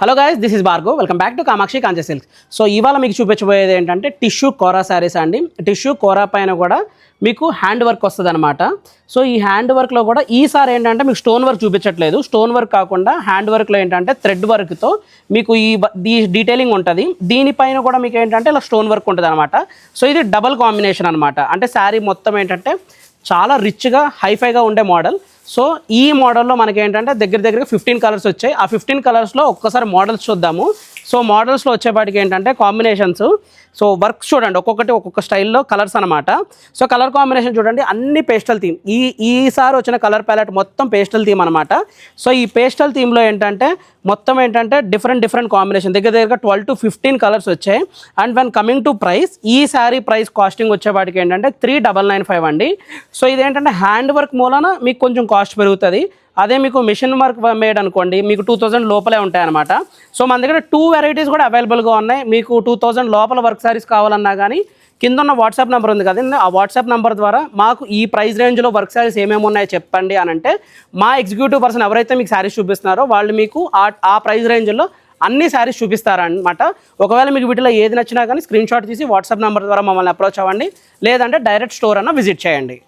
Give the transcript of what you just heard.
Hello guys, this is Bhargav. Welcome back to Kamakshi Kanchi silks. So ఇవాళ మీకు చూపించబోయేది ఏంటంటే టిష్యూ కోరా శారీస్ అండి. టిష్యూ కోరా పైన కూడా మీకు హ్యాండ్ వర్క్ వస్తుంది అనమాట. సో ఈ హ్యాండ్ వర్క్లో కూడా ఈసారి ఏంటంటే మీకు స్టోన్ వర్క్ చూపించట్లేదు. స్టోన్ వర్క్ కాకుండా హ్యాండ్ వర్క్లో ఏంటంటే థ్రెడ్ వర్క్తో మీకు ఈ డీటెయిలింగ్ ఉంటుంది. దీనిపైన కూడా మీకు ఏంటంటే ఇలా స్టోన్ వర్క్ ఉంటుంది అనమాట. సో ఇది డబల్ కాంబినేషన్ అనమాట. అంటే శారీ మొత్తం ఏంటంటే చాలా రిచ్గా హైఫైగా ఉండే మోడల్. సో ఈ మోడల్లో మనకి ఏంటంటే దగ్గర 15 కలర్స్ వచ్చాయి. ఆ 15 కలర్స్లో ఒక్కసారి మోడల్స్ చూద్దాము. సో మోడల్స్లో వచ్చేపాటికి ఏంటంటే కాంబినేషన్స్, సో వర్క్స్ చూడండి, ఒక్కొక్క స్టైల్లో కలర్స్ అనమాట. సో కలర్ కాంబినేషన్ చూడండి, అన్ని పేస్టల్ థీమ్. ఈసారి వచ్చిన కలర్ ప్యాలెట్ మొత్తం పేస్టల్ థీమ్ అనమాట. సో ఈ పేస్టల్ థీమ్లో ఏంటంటే మొత్తం ఏంటంటే డిఫరెంట్ కాంబినేషన్ దగ్గర 12 to 15 కలర్స్ వచ్చాయి. And when coming to price, ఈ శారీ ప్రైస్ కాస్టింగ్ వచ్చేపాటికి ఏంటంటే 3995 అండి. సో ఇదేంటంటే హ్యాండ్ వర్క్ మూలన మీకు కొంచెం కాస్ట్ పెరుగుతుంది. అదే మీకు మిషన్ వర్క్ మేడ్ అనుకోండి, మీకు 2000 లోపలే ఉంటాయి అనమాట. సో మన దగ్గర 2 వెరైటీస్ కూడా అవైలబుల్గా ఉన్నాయి. మీకు 2000 లోపల వర్క్ శారీస్ కావాలన్నా కానీ కింద ఉన్న వాట్సాప్ నెంబర్ ఉంది కదండి, ఆ వాట్సాప్ నెంబర్ ద్వారా మాకు ఈ ప్రైస్ రేంజ్లో వర్క్ శారీస్ ఏమేమి ఉన్నాయో చెప్పండి అని అంటే మా ఎగ్జిక్యూటివ్ పర్సన్ ఎవరైతే మీకు శారీస్ చూపిస్తున్నారో వాళ్ళు మీకు ఆ ప్రైస్ రేంజ్లో అన్ని శారీస్ చూపిస్తారనమాట. ఒకవేళ మీకు వీటిలో ఏది నచ్చినా కానీ స్క్రీన్ షాట్ తీసి వాట్సాప్ నెంబర్ ద్వారా మమ్మల్ని అప్రోచ్ అవ్వండి, లేదంటే డైరెక్ట్ స్టోర్ అన్న విజిట్ చేయండి.